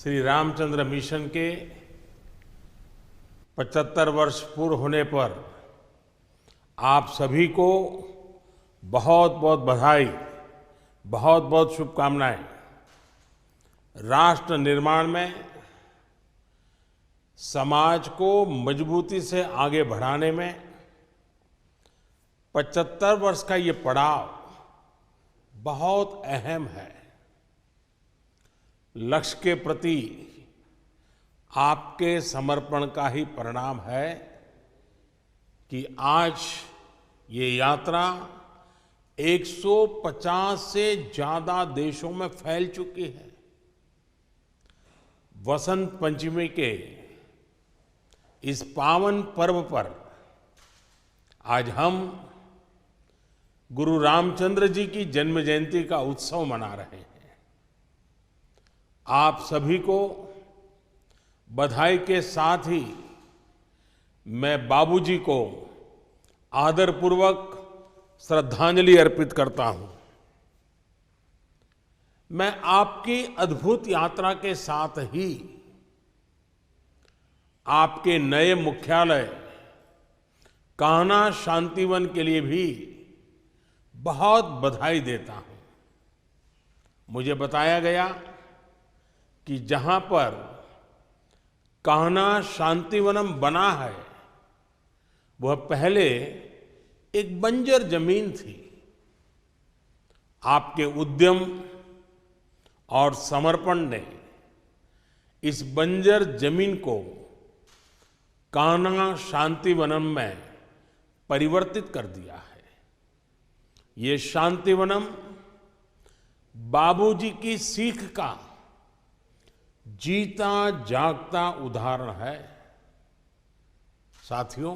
Shri Ramchandra mission के 75 वर्ष पूर्ण होने पर आप सभी को बहुत बहुत बधाई, बहुत बहुत शुभकामनाएं। राष्ट्र निर्माण में समाज को मजबूती से आगे बढ़ाने में 75 वर्ष का ये पड़ाव बहुत अहम है। लक्ष्य के प्रति आपके समर्पण का ही परिणाम है कि आज ये यात्रा 150 से ज्यादा देशों में फैल चुकी है। वसंत पंचमी के इस पावन पर्व पर आज हम गुरु रामचंद्र जी की जन्म जयंती का उत्सव मना रहे हैं। आप सभी को बधाई के साथ ही मैं बाबूजी को आदरपूर्वक श्रद्धांजलि अर्पित करता हूं। मैं आपकी अद्भुत यात्रा के साथ ही आपके नए मुख्यालय कान्हा शांतिवन के लिए भी बहुत बधाई देता हूं। मुझे बताया गया कि जहां पर कान्हा शांतिवनम बना है वह पहले एक बंजर जमीन थी। आपके उद्यम और समर्पण ने इस बंजर जमीन को कान्हा शांतिवनम में परिवर्तित कर दिया है। ये शांतिवनम बाबूजी की सीख का जीता जागता उदाहरण है। साथियों,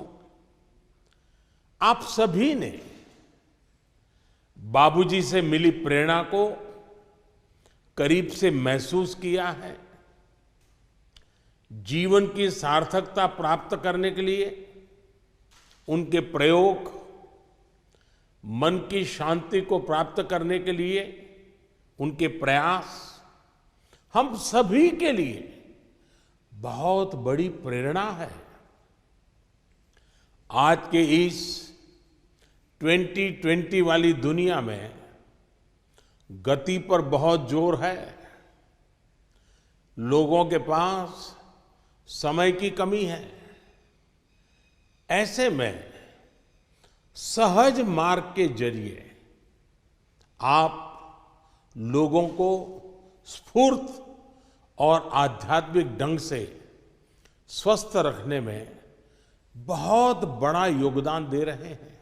आप सभी ने बाबूजी से मिली प्रेरणा को करीब से महसूस किया है। जीवन की सार्थकता प्राप्त करने के लिए उनके प्रयोग, मन की शांति को प्राप्त करने के लिए उनके प्रयास हम सभी के लिए बहुत बड़ी प्रेरणा है। आज के इस 2020 वाली दुनिया में गति पर बहुत जोर है। लोगों के पास समय की कमी है। ऐसे में सहज मार्ग के जरिए आप लोगों को स्फूर्त और आध्यात्मिक ढंग से स्वस्थ रखने में बहुत बड़ा योगदान दे रहे हैं।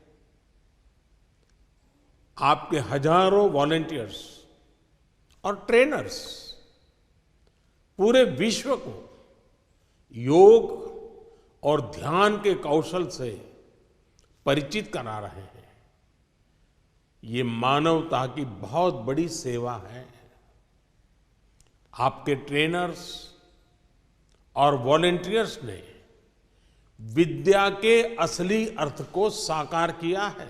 आपके हजारों वॉलंटियर्स और ट्रेनर्स पूरे विश्व को योग और ध्यान के कौशल से परिचित करा रहे हैं। ये मानवता की बहुत बड़ी सेवा है। आपके ट्रेनर्स और वॉलंटियर्स ने विद्या के असली अर्थ को साकार किया है।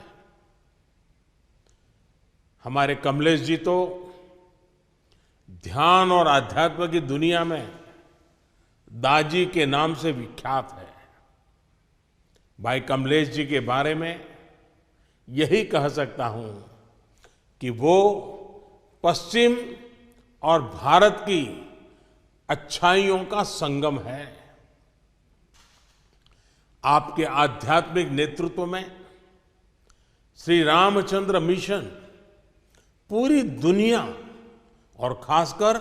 हमारे कमलेश जी तो ध्यान और आध्यात्म की दुनिया में दाजी के नाम से विख्यात है। भाई कमलेश जी के बारे में यही कह सकता हूं कि वो पश्चिम और भारत की अच्छाइयों का संगम है। आपके आध्यात्मिक नेतृत्व में श्री रामचंद्र मिशन पूरी दुनिया और खासकर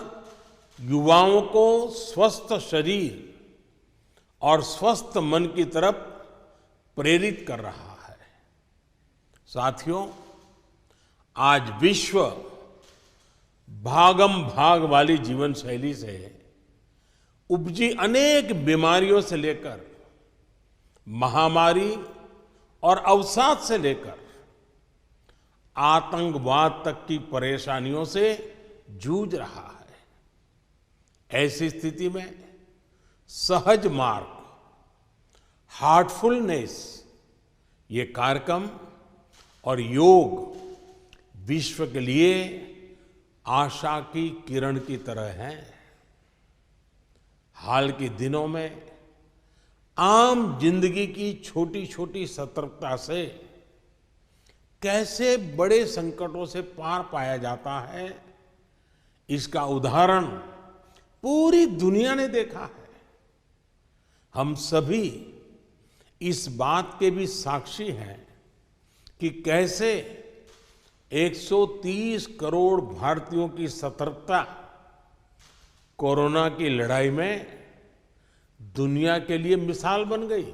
युवाओं को स्वस्थ शरीर और स्वस्थ मन की तरफ प्रेरित कर रहा है। साथियों, आज विश्व भागम भाग वाली जीवन शैली से उपजी अनेक बीमारियों से लेकर महामारी और अवसाद से लेकर आतंकवाद तक की परेशानियों से जूझ रहा है। ऐसी स्थिति में सहज मार्ग, हार्टफुलनेस, ये कार्यक्रम और योग विश्व के लिए आशा की किरण की तरह हैं। हाल के दिनों में आम जिंदगी की छोटी छोटी सतर्कता से कैसे बड़े संकटों से पार पाया जाता है, इसका उदाहरण पूरी दुनिया ने देखा है। हम सभी इस बात के भी साक्षी हैं कि कैसे 130 करोड़ भारतीयों की सतर्कता कोरोना की लड़ाई में दुनिया के लिए मिसाल बन गई।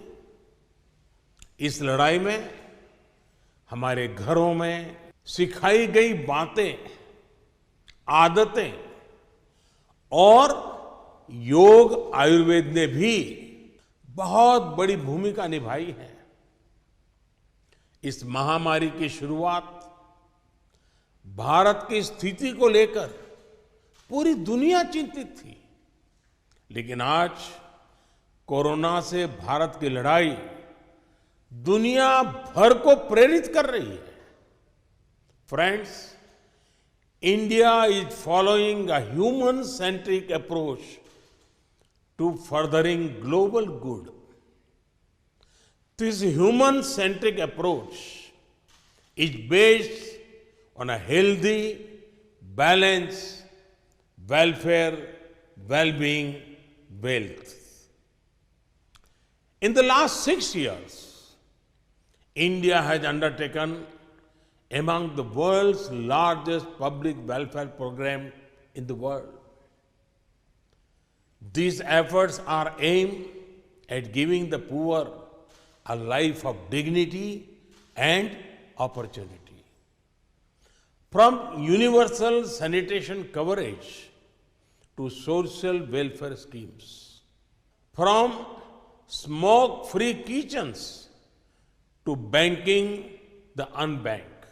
इस लड़ाई में हमारे घरों में सिखाई गई बातें, आदतें और योग आयुर्वेद ने भी बहुत बड़ी भूमिका निभाई है। इस महामारी की शुरुआत भारत की स्थिति को लेकर पूरी दुनिया चिंतित थी, लेकिन आज कोरोना से भारत की लड़ाई दुनिया भर को प्रेरित कर रही है। Friends, India is following a human centric approach to furthering global good. This human centric approach is based on a healthy, balanced welfare, well-being, wealth. In the last 6 years, India has undertaken among the world's largest public welfare program in the world. These efforts are aimed at giving the poor a life of dignity and opportunity. From universal sanitation coverage to social welfare schemes, from smoke-free kitchens to banking the unbanked,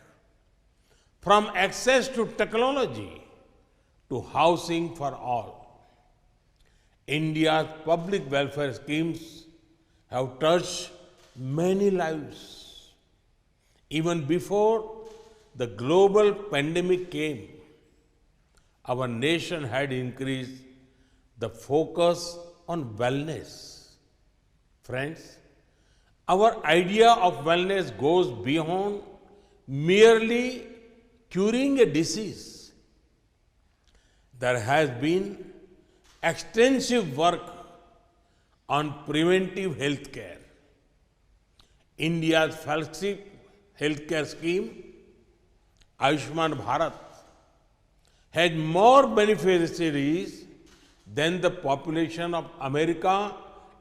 from access to technology to housing for all. India's public welfare schemes have touched many lives. Even before the global pandemic came, our nation had increased the focus on wellness. Friends, our idea of wellness goes beyond merely curing a disease. There has been extensive work on preventive health care. India's flagship healthcare scheme, Ayushman Bharat, has more beneficiaries than the population of America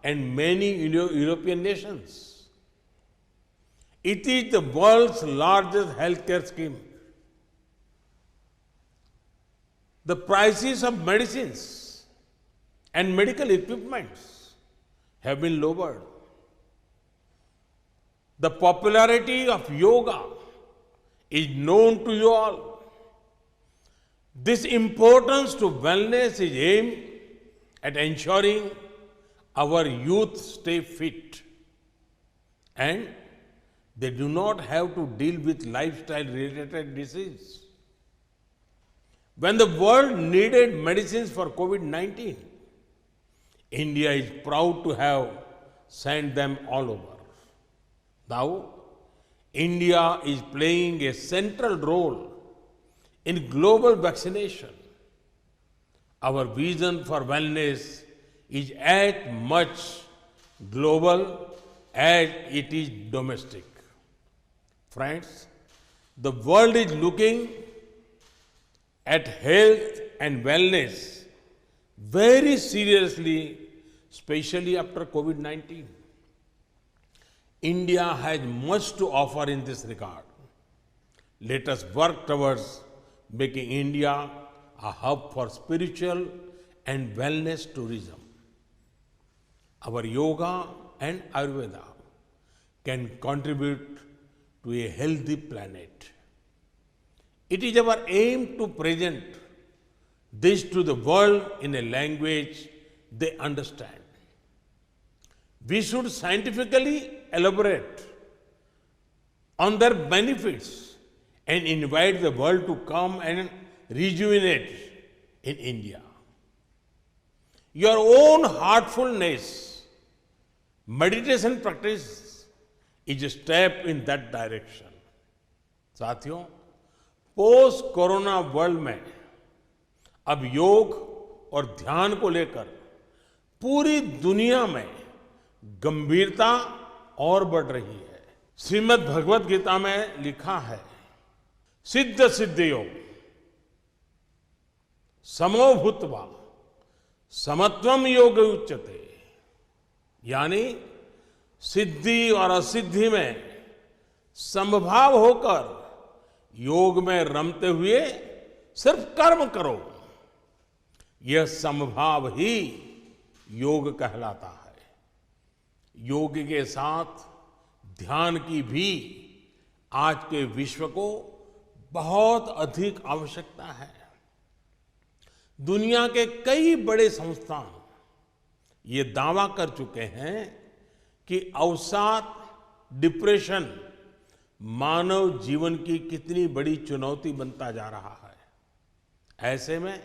and many European nations. It is the world's largest healthcare scheme. The prices of medicines and medical equipments have been lowered. The popularity of yoga is known to you all. This importance to wellness is aimed at ensuring our youth stay fit and they do not have to deal with lifestyle-related disease. When the world needed medicines for COVID-19, India is proud to have sent them all over. Now, India is playing a central role in global vaccination. Our vision for wellness is as much global as it is domestic. Friends, the world is looking at health and wellness very seriously, especially after COVID-19. India has much to offer in this regard. Let us work towards making India a hub for spiritual and wellness tourism. Our yoga and Ayurveda can contribute to a healthy planet. It is our aim to present this to the world in a language they understand. We should scientifically elaborate on their benefits and invite the world to come and rejuvenate in India. Your own heartfulness, meditation practice is a step in that direction. साथियों, post corona world में अब योग और ध्यान को लेकर पूरी दुनिया में गंभीरता और बढ़ रही है। श्रीमद् भगवत गीता में लिखा है, सिद्ध सिद्धियों समो भूत्वा समत्वम योग उच्यते, यानी सिद्धि और असिद्धि में समभाव होकर योग में रमते हुए सिर्फ कर्म करो, यह समभाव ही योग कहलाता है। योग के साथ ध्यान की भी आज के विश्व को बहुत अधिक आवश्यकता है। दुनिया के कई बड़े संस्थान ये दावा कर चुके हैं कि अवसाद, डिप्रेशन मानव जीवन की कितनी बड़ी चुनौती बनता जा रहा है। ऐसे में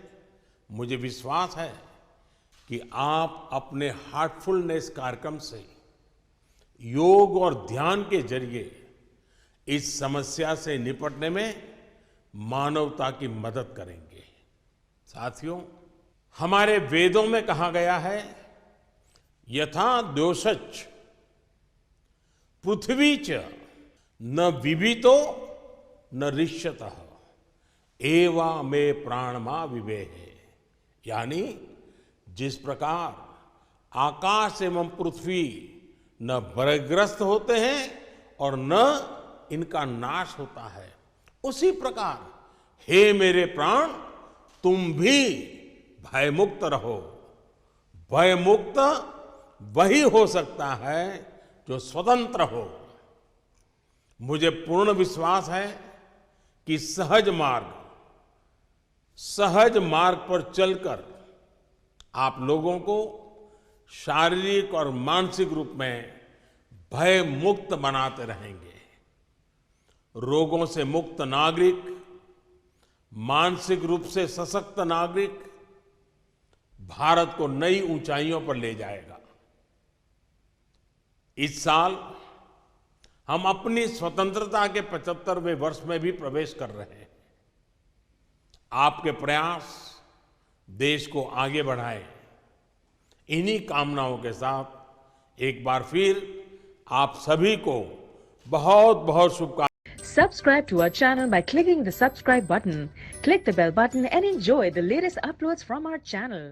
मुझे विश्वास है कि आप अपने हार्टफुलनेस कार्यक्रम से योग और ध्यान के जरिए इस समस्या से निपटने में मानवता की मदद करेंगे। साथियों, हमारे वेदों में कहा गया है, यथा द्योषच पृथ्वी च न विवितो न ऋष्यतः एवा में प्राणमा विवेहे, यानी जिस प्रकार आकाश एवं पृथ्वी न भयग्रस्त होते हैं और न इनका नाश होता है, उसी प्रकार हे मेरे प्राण तुम भी भयमुक्त रहो। भयमुक्त वही हो सकता है जो स्वतंत्र हो। मुझे पूर्ण विश्वास है कि सहज मार्ग पर चलकर आप लोगों को शारीरिक और मानसिक रूप में भय मुक्त बनाते रहेंगे। रोगों से मुक्त नागरिक, मानसिक रूप से सशक्त नागरिक भारत को नई ऊंचाइयों पर ले जाएगा। इस साल हम अपनी स्वतंत्रता के 75वें वर्ष में भी प्रवेश कर रहे हैं। आपके प्रयास देश को आगे बढ़ाए, इन्हीं कामनाओं के साथ एक बार फिर आप सभी को बहुत बहुत शुभकामनाएं। Subscribe to our channel by clicking the subscribe button. Click the bell button and enjoy the latest uploads from our channel.